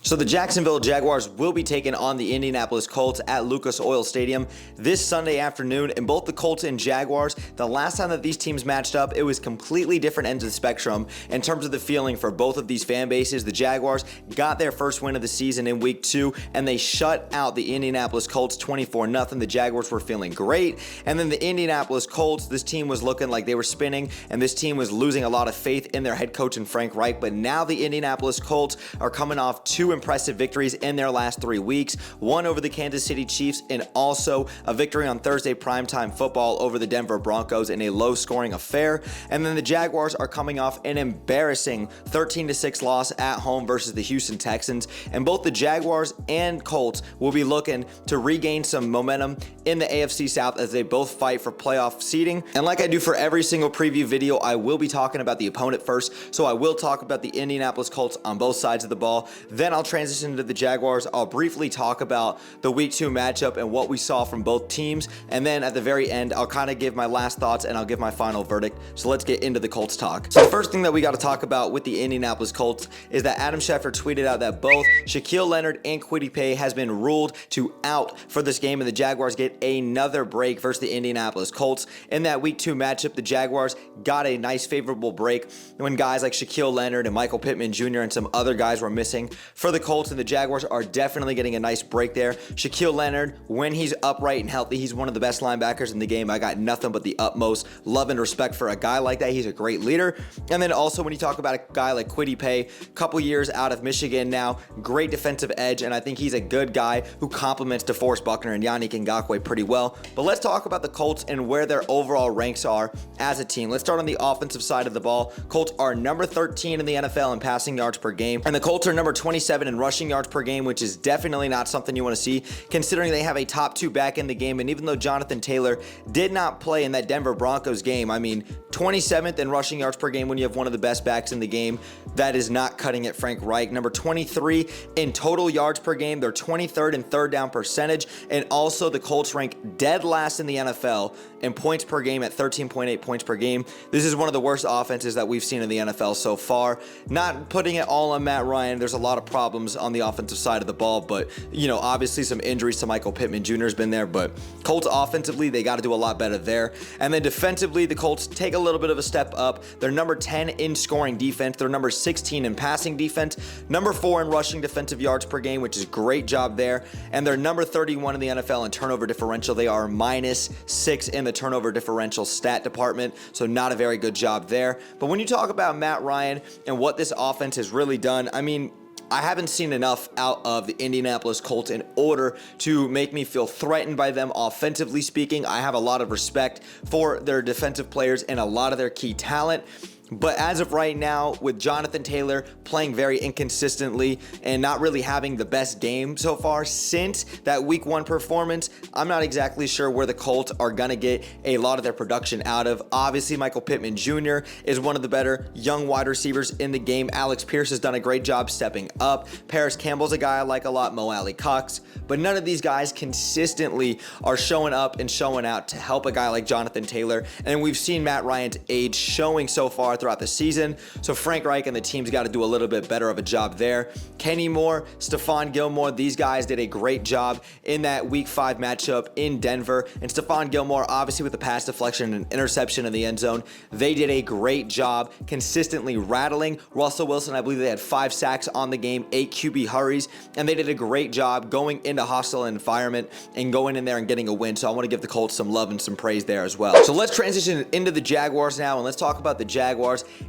So the Jacksonville Jaguars will be taking on the Indianapolis Colts at Lucas Oil Stadium this Sunday afternoon. And both the Colts and Jaguars, the last time that these teams matched up, it was completely different ends of the spectrum in terms of the feeling for both of these fan bases. The Jaguars got their first win of the season in week 2, and they shut out the Indianapolis Colts 24-0. The Jaguars were feeling great. And then the Indianapolis Colts, this team was looking like they were spinning, and this team was losing a lot of faith in their head coach and Frank Reich. But now the Indianapolis Colts are coming off 2 impressive victories in their last 3 weeks, one over the Kansas City Chiefs and also a victory on Thursday primetime football over the Denver Broncos in a low-scoring affair. And then the Jaguars are coming off an embarrassing 13-6 loss at home versus the Houston Texans. And both the Jaguars and Colts will be looking to regain some momentum in the AFC South as they both fight for playoff seeding. And like I do for every single preview video, I will be talking about the opponent first. So I will talk about the Indianapolis Colts on both sides of the ball. Then I'll transition to the Jaguars. I'll briefly talk about the week 2 matchup and what we saw from both teams. And then at the very end, I'll kind of give my last thoughts and I'll give my final verdict. So let's get into the Colts talk. So the first thing that we got to talk about with the Indianapolis Colts is that Adam Schefter tweeted out that both Shaquille Leonard and Kwity Paye has been ruled to out for this game, and the Jaguars get another break versus the Indianapolis Colts. In that week 2 matchup, the Jaguars got a nice favorable break when guys like Shaquille Leonard and Michael Pittman Jr. and some other guys were missing for the Colts, and the Jaguars are definitely getting a nice break there. Shaquille Leonard, when he's upright and healthy, he's one of the best linebackers in the game. I got nothing but the utmost love and respect for a guy like that. He's a great leader. And then also when you talk about a guy like Kwity Paye, couple years out of Michigan now, great defensive edge, and I think he's a good guy who complements DeForest Buckner and Yannick Ngakoue pretty well. But let's talk about the Colts and where their overall ranks are as a team. Let's start on the offensive side of the ball. Colts are number 13 in the NFL in passing yards per game, and the Colts are number 27 in rushing yards per game, which is definitely not something you want to see considering they have a top 2 back in the game. And even though Jonathan Taylor did not play in that Denver Broncos game, I mean, 27th in rushing yards per game when you have one of the best backs in the game, that is not cutting it, Frank Reich. Number 23 in total yards per game. They're 23rd in third down percentage. And also the Colts rank dead last in the NFL in points per game at 13.8 points per game. This is one of the worst offenses that we've seen in the NFL so far. Not putting it all on Matt Ryan. There's a lot of problems on the offensive side of the ball, but obviously some injuries to Michael Pittman Jr. has been there, but Colts offensively, they got to do a lot better there. And then defensively, the Colts take a little bit of a step up. They're number 10 in scoring defense. They're number 16 in passing defense, number 4 in rushing defensive yards per game, which is a great job there. And they're number 31 in the NFL in turnover differential. They are -6 in the turnover differential stat department, so not a very good job there. But when you talk about Matt Ryan and what this offense has really done, I mean, I haven't seen enough out of the Indianapolis Colts in order to make me feel threatened by them offensively speaking. I have a lot of respect for their defensive players and a lot of their key talent. But as of right now, with Jonathan Taylor playing very inconsistently and not really having the best game so far since that week 1 performance, I'm not exactly sure where the Colts are going to get a lot of their production out of. Obviously, Michael Pittman Jr. is one of the better young wide receivers in the game. Alex Pierce has done a great job stepping up. Paris Campbell's a guy I like a lot, Mo Alley Cox. But none of these guys consistently are showing up and showing out to help a guy like Jonathan Taylor. And we've seen Matt Ryan's age showing so far throughout the season. So Frank Reich and the team's got to do a little bit better of a job there. Kenny Moore, Stephon Gilmore, these guys did a great job in that week 5 matchup in Denver. And Stephon Gilmore, obviously with the pass deflection and interception in the end zone, they did a great job consistently rattling Russell Wilson. I believe they had 5 sacks on the game, 8 QB hurries, and they did a great job going into hostile environment and going in there and getting a win. So I want to give the Colts some love and some praise there as well. So let's transition into the Jaguars now, and let's talk about the Jaguars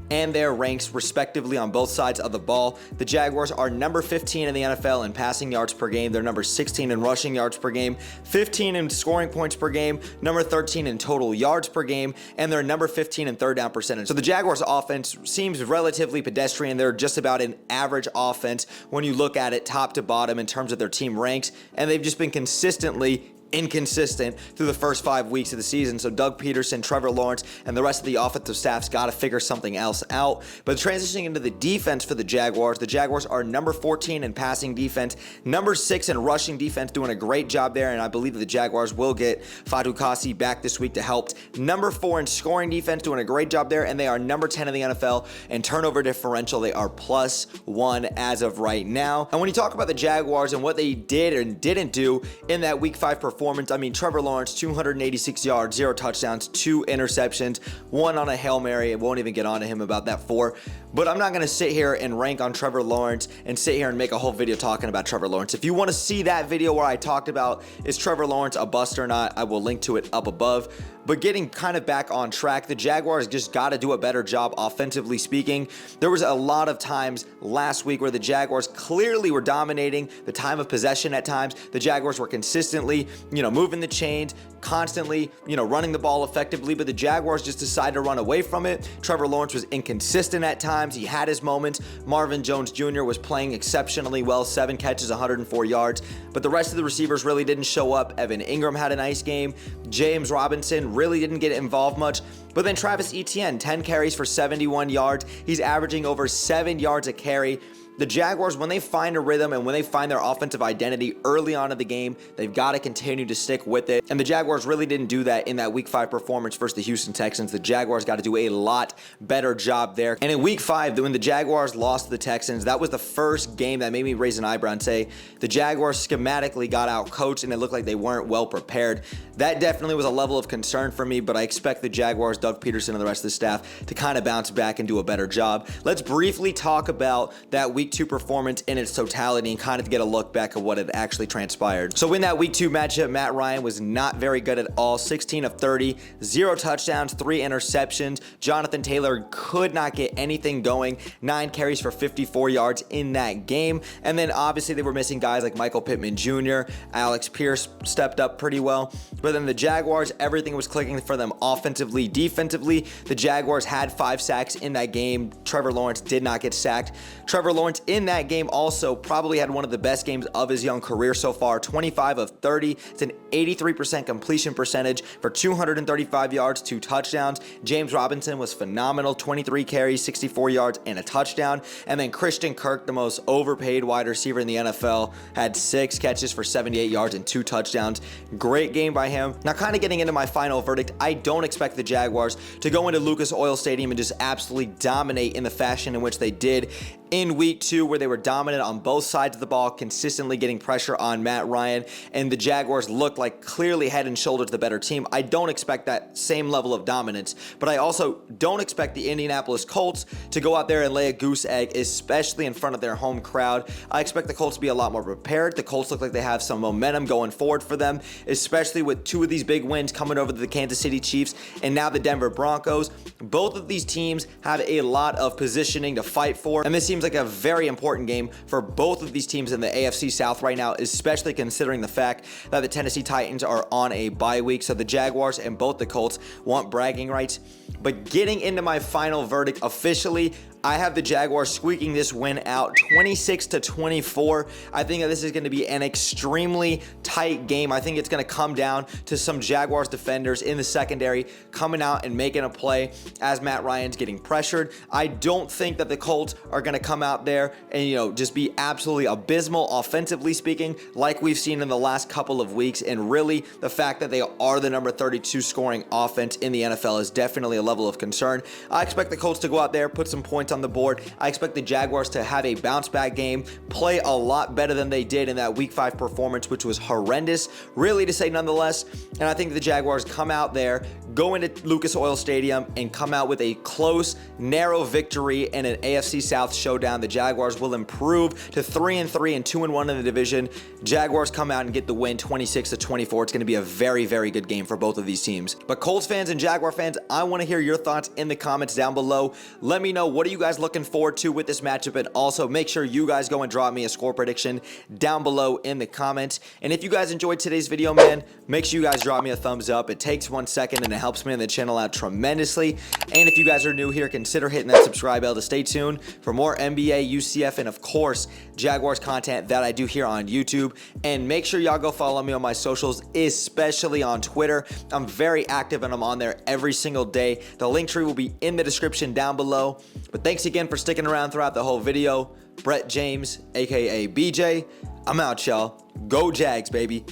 and their ranks respectively on both sides of the ball. The Jaguars are number 15 in the NFL in passing yards per game. They're number 16 in rushing yards per game, 15 in scoring points per game, number 13 in total yards per game, and they're number 15 in third down percentage. So the Jaguars offense seems relatively pedestrian. They're just about an average offense when you look at it top to bottom in terms of their team ranks, and they've just been consistently inconsistent through the first 5 weeks of the season. So Doug Peterson, Trevor Lawrence, and the rest of the offensive staff's got to figure something else out. But transitioning into the defense for the Jaguars are number 14 in passing defense, number 6 in rushing defense, doing a great job there, and I believe that the Jaguars will get Fatu Kasi back this week to help. Number 4 in scoring defense, doing a great job there, and they are number 10 in the NFL in turnover differential. They are +1 as of right now. And when you talk about the Jaguars and what they did and didn't do in that Week 5 performance, I mean, Trevor Lawrence, 286 yards, 0 touchdowns, 2 interceptions, 1 on a Hail Mary. I won't even get on to him about that 4. But I'm not going to sit here and rank on Trevor Lawrence and sit here and make a whole video talking about Trevor Lawrence. If you want to see that video where I talked about is Trevor Lawrence a bust or not, I will link to it up above. But getting kind of back on track, the Jaguars just got to do a better job offensively speaking. There was a lot of times last week where the Jaguars clearly were dominating the time of possession at times. The Jaguars were consistently, moving the chains, constantly, running the ball effectively, but the Jaguars just decided to run away from it. Trevor Lawrence was inconsistent at times. He had his moments. Marvin Jones Jr. was playing exceptionally well, 7 catches, 104 yards, but the rest of the receivers really didn't show up. Evan Ingram had a nice game. James Robinson really didn't get involved much. But then Travis Etienne, 10 carries for 71 yards. He's averaging over 7 yards a carry. The Jaguars, when they find a rhythm and when they find their offensive identity early on in the game, they've got to continue to stick with it. And the Jaguars really didn't do that in that Week 5 performance versus the Houston Texans. The Jaguars got to do a lot better job there. And in Week 5, when the Jaguars lost to the Texans, that was the first game that made me raise an eyebrow and say the Jaguars schematically got out coached and it looked like they weren't well prepared. That definitely was a level of concern for me, but I expect the Jaguars, Doug Peterson, and the rest of the staff to kind of bounce back and do a better job. Let's briefly talk about that Week 2 performance in its totality and kind of get a look back at what had actually transpired. So in that Week 2 matchup, Matt Ryan was not very good at all. 16 of 30, 0 touchdowns, 3 interceptions. Jonathan Taylor could not get anything going. 9 carries for 54 yards in that game. And then obviously they were missing guys like Michael Pittman Jr. Alex Pierce stepped up pretty well. But then the Jaguars, everything was clicking for them offensively, defensively. The Jaguars had 5 sacks in that game. Trevor Lawrence did not get sacked. Trevor Lawrence in that game also probably had one of the best games of his young career so far. 25 of 30. It's an 83% completion percentage for 235 yards, 2 touchdowns. James Robinson was phenomenal. 23 carries, 64 yards, and a touchdown. And then Christian Kirk, the most overpaid wide receiver in the NFL, had 6 catches for 78 yards and 2 touchdowns. Great game by him. Now, kind of getting into my final verdict, I don't expect the Jaguars to go into Lucas Oil Stadium and just absolutely dominate in the fashion in which they did in Week 2, where they were dominant on both sides of the ball, consistently getting pressure on Matt Ryan, and the Jaguars looked like clearly head and shoulders the better team. I don't expect that same level of dominance, but I also don't expect the Indianapolis Colts to go out there and lay a goose egg, especially in front of their home crowd. I expect the Colts to be a lot more prepared. The Colts look like they have some momentum going forward for them, especially with 2 of these big wins coming over to the Kansas City Chiefs and now the Denver Broncos. Both of these teams have a lot of positioning to fight for, and this seems like a very important game for both of these teams in the AFC South right now, especially considering the fact that the Tennessee Titans are on a bye week. So the Jaguars and both the Colts want bragging rights. But getting into my final verdict officially, I have the Jaguars squeaking this win out 26-24. I think that this is going to be an extremely tight game. I think it's going to come down to some Jaguars defenders in the secondary coming out and making a play as Matt Ryan's getting pressured. I don't think that the Colts are going to come out there and, just be absolutely abysmal offensively speaking, like we've seen in the last couple of weeks. And really, the fact that they are the number 32 scoring offense in the NFL is definitely a level of concern. I expect the Colts to go out there, put some points on the board. I expect the Jaguars to have a bounce back game, play a lot better than they did in that Week 5 performance, which was horrendous, really, to say nonetheless. And I think the Jaguars come out there, go into Lucas Oil Stadium, and come out with a close, narrow victory in an AFC South showdown. The Jaguars will improve to 3-3 and 2-1 in the division. Jaguars come out and get the win 26-24. It's going to be a very, very good game for both of these teams. But Colts fans and Jaguar fans, I want to hear your thoughts in the comments down below. Let me know, what do you you guys looking forward to with this matchup? And also make sure you guys go and drop me a score prediction down below in the comments. And if you guys enjoyed today's video, man, make sure you guys drop me a thumbs up. It takes 1 second and it helps me and the channel out tremendously. And if you guys are new here, consider hitting that subscribe bell to stay tuned for more NBA, UCF, and of course, Jaguars content that I do here on YouTube. And make sure y'all go follow me on my socials, especially on Twitter. I'm very active and I'm on there every single day. The link tree will be in the description down below. But thanks again for sticking around throughout the whole video. Brett James, aka BJ. I'm out, y'all. Go Jags, baby.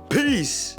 Peace.